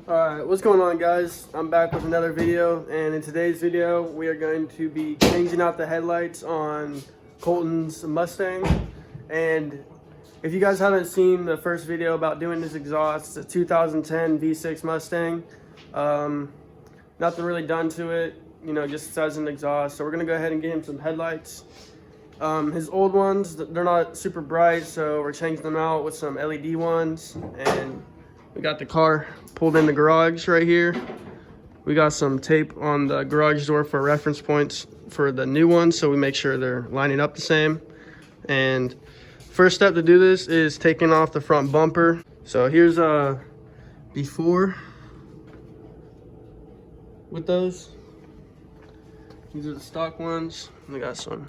Alright, what's going on, guys? I'm back with another video, and in today's video we are going to be changing out the headlights on Colton's Mustang. And if you guys haven't seen the first video about doing this exhaust, it's a 2010 V6 Mustang. Nothing really done to it, you know, just as an exhaust. So we're gonna go ahead and get him some headlights. His old ones, they're not super bright, so we're changing them out with some LED ones. And we got the car pulled in the garage right here. We got some tape on the garage door for reference points for the new ones, so we make sure they're lining up the same. And first step to do this is taking off the front bumper. So here's a before with those. These are the stock ones. We got some,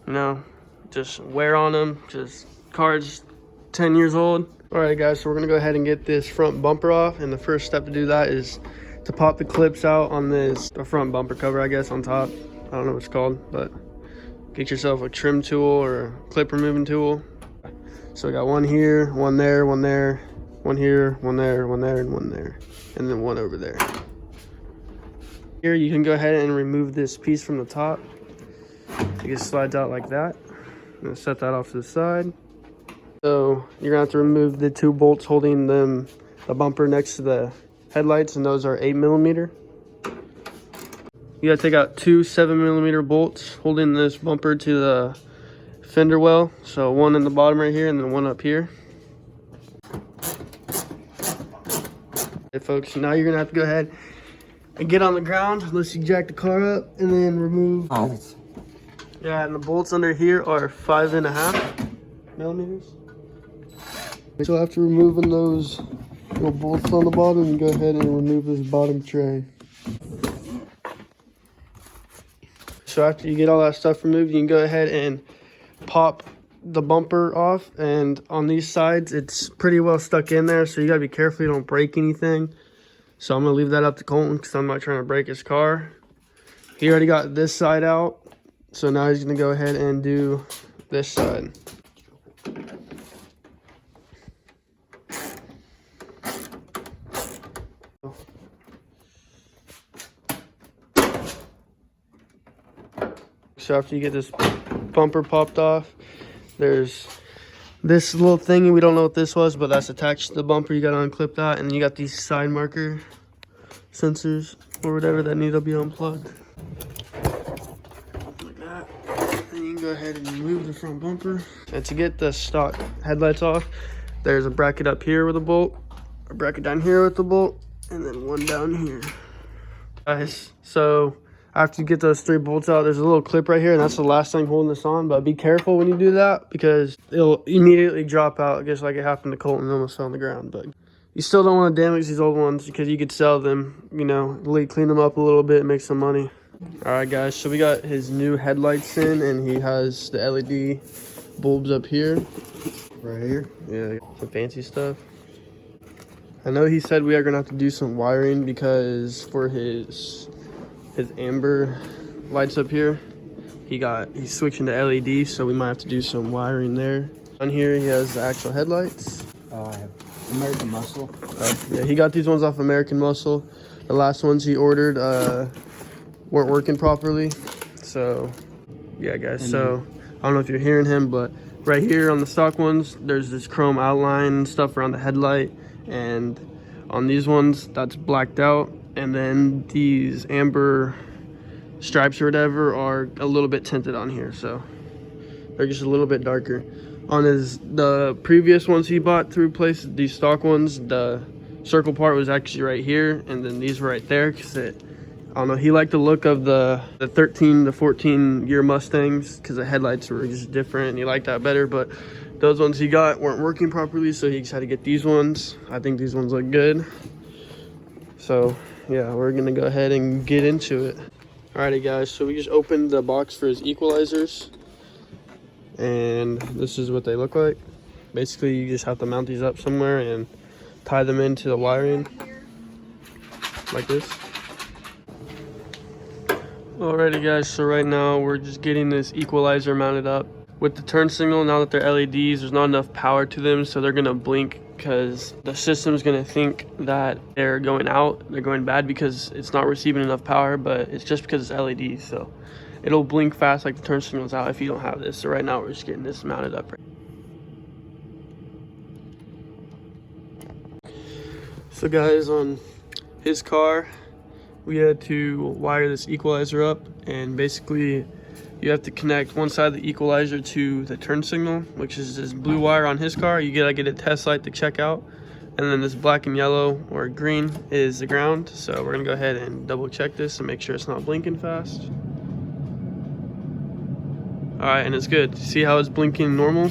you know, just wear on them, just car's 10 years old. All right, guys, so we're gonna go ahead and get this front bumper off, and the first step to do that is to pop the clips out on the front bumper cover, I guess, on top. I don't know what it's called, but get yourself a trim tool or a clip removing tool. So we got one here, one there, one there, one here, one there, one there, and one there, and then one over there. Here you can go ahead and remove this piece from the top. It just slides out like that. I'm gonna set that off to the side. So you're gonna have to remove the two bolts holding the bumper next to the headlights, and those are 8mm. You gotta take out two 7mm bolts holding this bumper to the fender well. So one in the bottom right here and then one up here. Okay, folks, now you're gonna have to go ahead and get on the ground. Let's jack the car up and then remove. Yeah, and the bolts under here are 5.5mm. So after removing those little bolts on the bottom, you go ahead and remove this bottom tray. So after you get all that stuff removed, you can go ahead and pop the bumper off. And on these sides, it's pretty well stuck in there, so you gotta be careful you don't break anything. So I'm gonna leave that up to Colton because I'm not trying to break his car. He already got this side out, so now he's gonna go ahead and do this side. So after you get this bumper popped off, there's this little thing, we don't know what this was, but that's attached to the bumper. You gotta unclip that, and then you got these side marker sensors or whatever that need to be unplugged. Like that. And you can go ahead and remove the front bumper. And to get the stock headlights off, there's a bracket up here with a bolt, a bracket down here with the bolt, and then one down here. Guys, so after you get those three bolts out, there's a little clip right here, and that's the last thing holding this on. But be careful when you do that because it'll immediately drop out, just like it happened to Colton, almost fell on the ground. But you still don't want to damage these old ones because you could sell them, you know, clean them up a little bit and make some money. All right, guys, so we got his new headlights in, and he has the LED bulbs up here. Right here? Yeah, some fancy stuff. I know he said we are gonna have to do some wiring because for his amber lights up here, he's switching to LED, so we might have to do some wiring there. On here he has the actual headlights. I have American Muscle. Yeah, he got these ones off American Muscle. The last ones he ordered weren't working properly. So yeah, guys, so I don't know if you're hearing him, but right here on the stock ones, there's this chrome outline and stuff around the headlight, and on these ones that's blacked out. And then these amber stripes or whatever are a little bit tinted on here, so they're just a little bit darker. On the previous ones he bought to replace these stock ones, the circle part was actually right here, and then these were right there because I don't know, he liked the look of the 13 to 14 year Mustangs because the headlights were just different, and he liked that better. But those ones he got weren't working properly, so he just had to get these ones. I think these ones look good, so yeah, we're gonna go ahead and get into it. Alrighty, guys, so we just opened the box for his equalizers, and this is what they look like. Basically, you just have to mount these up somewhere and tie them into the wiring like this. Alrighty, guys, so right now we're just getting this equalizer mounted up. With the turn signal, now that they're LEDs, there's not enough power to them, so they're gonna blink because the system's gonna think that they're going out, they're going bad because it's not receiving enough power, but it's just because it's LED, so it'll blink fast like the turn signal's out if you don't have this. So right now we're just getting this mounted up. So guys, on his car, we had to wire this equalizer up, and basically you have to connect one side of the equalizer to the turn signal, which is this blue wire on his car. You gotta get a test light to check out, and then this black and yellow or green is the ground. So we're gonna go ahead and double check this and make sure it's not blinking fast. All right, and it's good. See how it's blinking normal?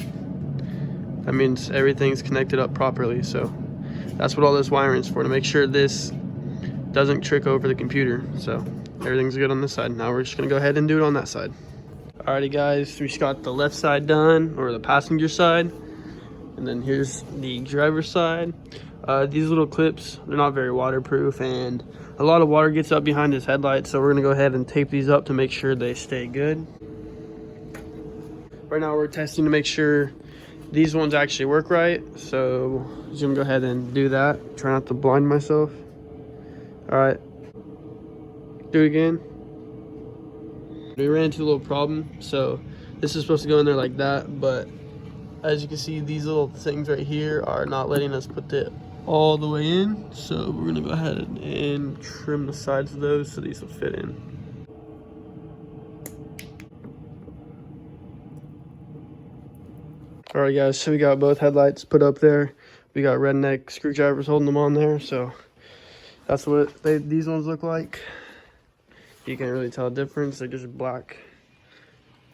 That means everything's connected up properly. So that's what all this wiring is for, to make sure this doesn't trick over the computer. So everything's good on this side. Now we're just gonna go ahead and do it on that side. Alrighty guys, we just got the left side done, or the passenger side, and then here's the driver's side. These little clips, they're not very waterproof, and a lot of water gets up behind this headlight, so we're gonna go ahead and tape these up to make sure they stay good. Right now we're testing to make sure these ones actually work right, so I'm just gonna go ahead and do that. Try not to blind myself. Alright, do it again. We ran into a little problem, so this is supposed to go in there like that, but as you can see, these little things right here are not letting us put it all the way in, so we're gonna go ahead and trim the sides of those so these will fit in. Alright guys, so we got both headlights put up there. We got redneck screwdrivers holding them on there, so that's what these ones look like. You can't really tell a difference. They're just black.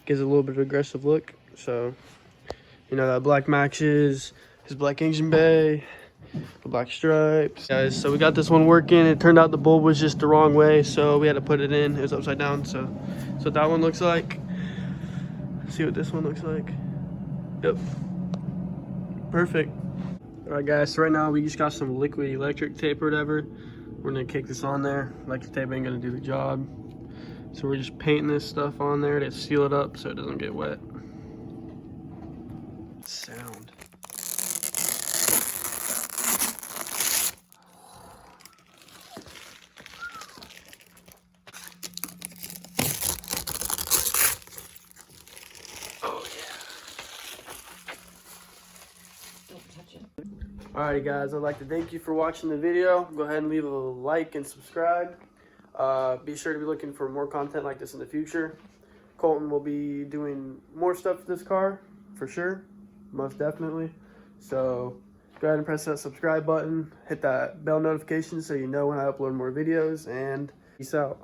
Gives it a little bit of aggressive look. So, you know, that black matches his black engine bay, the black stripes. Guys, so we got this one working. It turned out the bulb was just the wrong way, so we had to put it in. It was upside down. So what that one looks like. Let's see what this one looks like. Yep. Perfect. All right, guys. So right now we just got some liquid electric tape or whatever. We're gonna kick this on there. Electric tape ain't gonna do the job. So we're just painting this stuff on there to seal it up so it doesn't get wet. Sound. Oh yeah. Don't touch it. Alright guys, I'd like to thank you for watching the video. Go ahead and leave a like and subscribe. Be sure to be looking for more content like this in the future. Colton will be doing more stuff with this car, for sure, most definitely. So go ahead and press that subscribe button, hit that bell notification so you know when I upload more videos, and peace out.